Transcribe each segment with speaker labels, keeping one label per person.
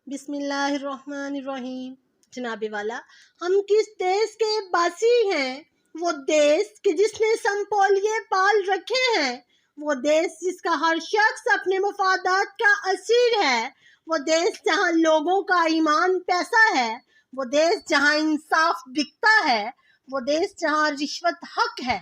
Speaker 1: بسم اللہ الرحمن الرحیم۔ جناب والا، ہم کس دیش کے باسی ہیں؟ وہ دیش کہ جس نے سنپولیے پال رکھے ہیں، وہ دیش جس کا ہر شخص اپنے مفادات کا اسیر ہے، وہ دیش جہاں لوگوں کا ایمان پیسہ ہے، وہ دیش جہاں انصاف بکتا ہے، وہ دیش جہاں رشوت حق ہے،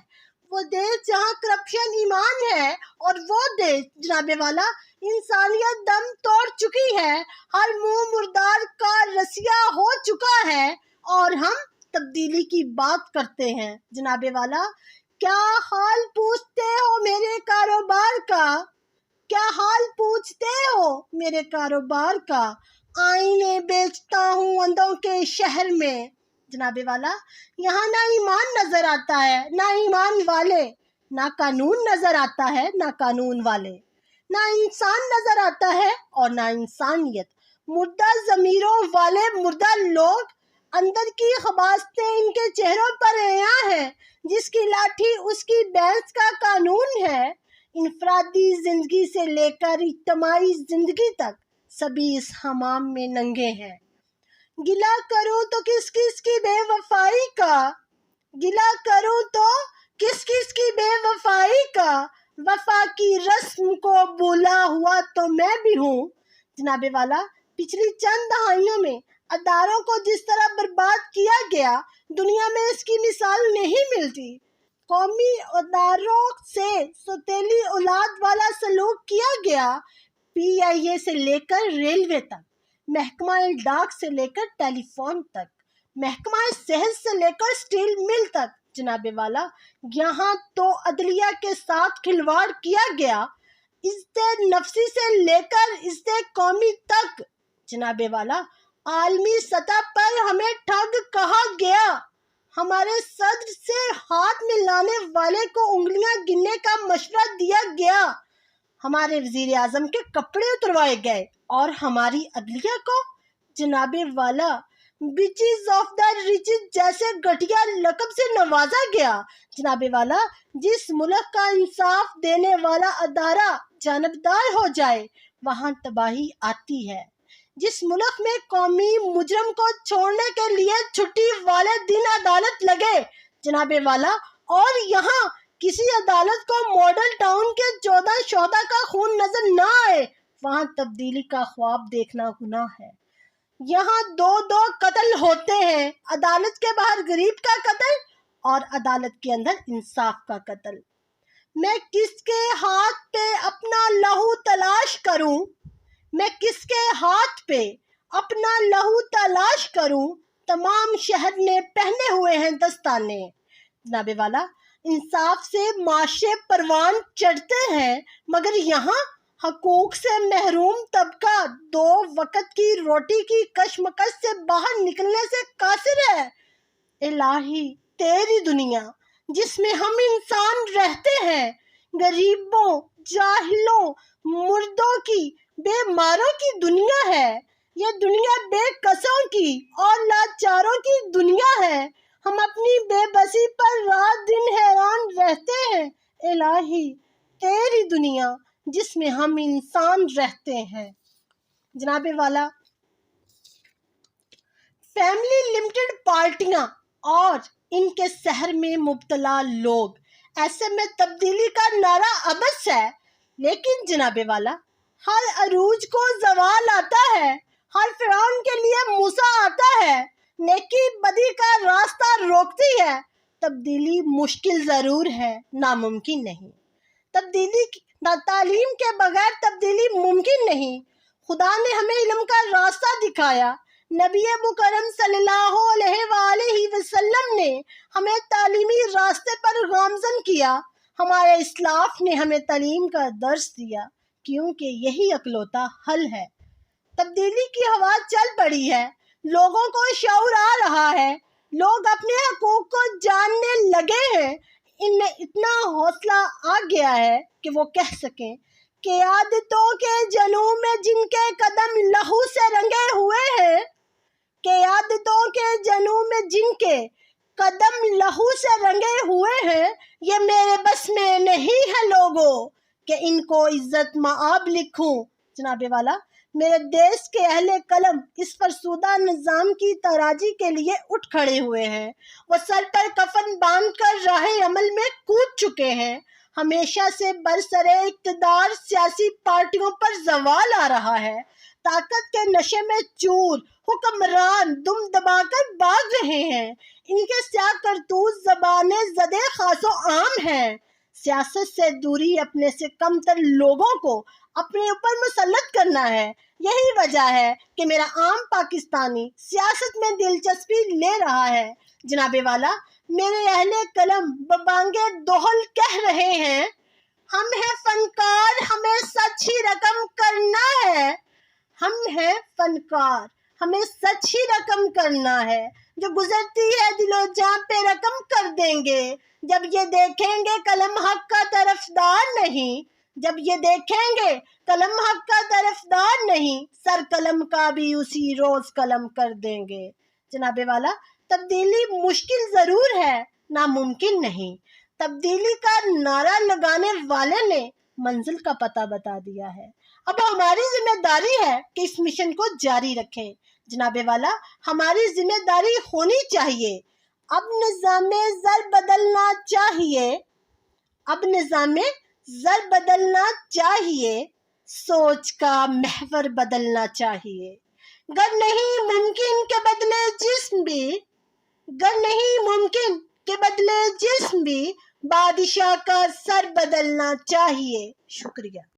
Speaker 1: وہ دیش جہاں کرپشن ایمان ہے، اور وہ دیش جناب والا انسانیت دم توڑ چکی ہے، ہر منہ مردار کا رسیا ہو چکا ہے، اور ہم تبدیلی کی بات کرتے ہیں۔ جناب والا، کیا حال پوچھتے ہو میرے کاروبار کا؟ کیا حال پوچھتے ہو میرے کاروبار کا؟ آئینے بیچتا ہوں اندھوں کے شہر میں۔ جناب والا، یہاں نہ ایمان نظر آتا ہے نہ ایمان والے، نہ قانون نظر آتا ہے نہ قانون والے، نہ انسان نظر آتا ہے اور نہ انسانیت۔ مردہ ضمیروں والے مردہ لوگ، اندر کی خباثتیں ان کے چہروں پر عیاں ہیں، جس کی لاٹھی اس کی بھینس کا قانون ہے۔ انفرادی زندگی سے لے کر اجتماعی زندگی تک سبھی اس حمام میں ننگے ہیں۔ گلہ کروں تو کس کس کی بے وفائی کا، گلہ کروں تو کس کس کی بے وفائی کا، وفا کی رسم کو بھولا ہوا تو میں بھی ہوں۔ جناب والا، پچھلی چند دہائیوں میں اداروں کو جس طرح برباد کیا گیا، دنیا میں اس کی مثال نہیں ملتی۔ قومی اداروں سے سوتیلی اولاد والا سلوک کیا گیا، PIA سے لے کر ریلوے تک، محکمہ ڈاک سے لے کر ٹیلی فون تک، محکمہ صحت سے لے کر اسٹیل مل تک۔ جناب والا، یہاں تو عدلیہ کے ساتھ کھلواڑ کیا گیا، عزت نفسی سے لے کر عزت قومی تک۔ جناب والا، عالمی سطح پر ہمیں ٹھگ کہا گیا، ہمارے صدر سے ہاتھ ملانے والے کو انگلیاں گننے کا مشورہ دیا گیا، ہمارے وزیر اعظم کے کپڑے اتروائے گئے، اور ہماری عدلیہ کو جناب والا بچز آف دا ریچز جیسے گھٹیا لقب سے نوازا گیا۔ جناب والا، جس ملک کا انصاف دینے والا ادارہ جانبدار ہو جائے، وہاں تباہی آتی ہے۔ جس ملک میں قومی مجرم کو چھوڑنے کے لیے چھٹی والے دن عدالت لگے، جناب والا، اور یہاں کسی عدالت کو ماڈل ٹاؤن کے 14 شہداء کا خون نظر نہ آئے، وہاں تبدیلی کا خواب دیکھنا گناہ ہے۔ یہاں دو قتل ہوتے ہیں، عدالت کے باہر غریب کا قتل اور عدالت کے اندر انصاف کا قتل۔ میں کس کے ہاتھ پہ اپنا لہو تلاش کروں؟ میں کس کے ہاتھ پہ اپنا لہو تلاش کروں؟ تمام شہر نے پہنے ہوئے ہیں دستانے۔ جناب والا، انصاف سے معاشے پروان چڑھتے ہیں، مگر یہاں حقوق سے محروم طبقہ 2 وقت کی روٹی کی کشمکش سے باہر نکلنے سے قاصر ہے۔ الہی، تیری دنیا جس میں ہم انسان رہتے ہیں، غریبوں، جاہلوں، مردوں کی، بیماروں کی دنیا ہے۔ یہ دنیا بے کسوں کی اور لاچاروں کی دنیا ہے۔ ہم اپنی بے بسی پر رات دن حیران رہتے ہیں۔ الہی، تیری دنیا جس میں ہم انسان رہتے ہیں۔ جناب والا، فیملی لمیٹڈ پارٹیاں اور ان کے سحر میں مبتلا لوگ، ایسے میں تبدیلی کا نعرہ عبث ہے۔ لیکن جناب والا، ہر عروج کو زوال آتا ہے، ہر فرعون کے لیے موسیٰ آتا ہے۔ نیکی بدی کا راستہ روکتی ہے۔ تبدیلی مشکل ضرور ہے، ناممکن نہیں۔ تعلیم کے بغیر تبدیلی ممکن نہیں۔ خدا نے ہمیں علم کا راستہ دکھایا، نبی مکرم صلی اللہ علیہ وآلہ وسلم نے ہمیں تعلیمی راستے پر گامزن کیا، ہمارے اسلاف نے ہمیں تعلیم کا درس دیا، کیونکہ یہی اکلوتا حل ہے۔ تبدیلی کی ہوا چل پڑی ہے، لوگوں کو شعور آ رہا ہے، لوگ اپنے حقوق کو جاننے لگے ہیں، ان میں اتنا حوصلہ آ گیا ہے کہ وہ کہہ سکیں، قیادتوں کے جنوں میں جن کے قدم لہو سے رنگے ہوئے ہیں، قیادتوں کے جنوں میں جن کے قدم لہو سے رنگے ہوئے ہیں، یہ میرے بس میں نہیں ہے لوگوں کہ ان کو عزت مآب لکھوں۔ جناب والا، میرے دیش کے اہل قلم اس فرسودہ نظام کی تاراجی کے لیے اٹھ کھڑے ہوئے ہیں۔ وہ سر پر کفن باندھ کر راہ عمل میں کود چکے ہیں۔ ہمیشہ سے برسر اقتدار سیاسی پارٹیوں پر زوال آ رہا ہے۔ طاقت کے نشے میں چور حکمران دم دبا کر بھاگ رہے ہیں۔ ان کے سیاہ کرتوت زبان زدے خاص و عام ہیں۔ سیاست سے دوری اپنے سے کم تر لوگوں کو اپنے اوپر مسلط کرنا ہے۔ یہی وجہ ہے کہ میرا عام پاکستانی سیاست میں دلچسپی لے رہا ہے۔ جناب والا، میرے اہل قلم ببانگے دوہل کہہ رہے ہیں، ہم ہیں فنکار، ہمیں سچ ہی رقم کرنا ہے۔ ہم ہیں فنکار، ہمیں سچ ہی رقم کرنا ہے۔ جو گزرتی ہے دل و جاں پہ رقم کر دیں گے۔ جب یہ دیکھیں گے قلم حق کا طرفدار نہیں، جب یہ دیکھیں گے قلم حق کا طرفدار نہیں، سر قلم کا بھی اسی روز قلم کر دیں گے۔ جناب والا، تبدیلی مشکل ضرور ہے، ناممکن نہیں۔ تبدیلی کا نعرہ لگانے والے نے منزل کا پتہ بتا دیا ہے۔ اب ہماری ذمہ داری ہے کہ اس مشن کو جاری رکھیں۔ جناب والا، ہماری ذمہ داری ہونی چاہیے۔ اب نظام زر بدلنا چاہیے، اب نظام زر بدلنا چاہیے، سوچ کا محور بدلنا چاہیے۔ گر نہیں ممکن کے بدلے جسم بھی، گر نہیں ممکن کے بدلے جسم بھی، بادشاہ کا سر بدلنا چاہیے۔ شکریہ۔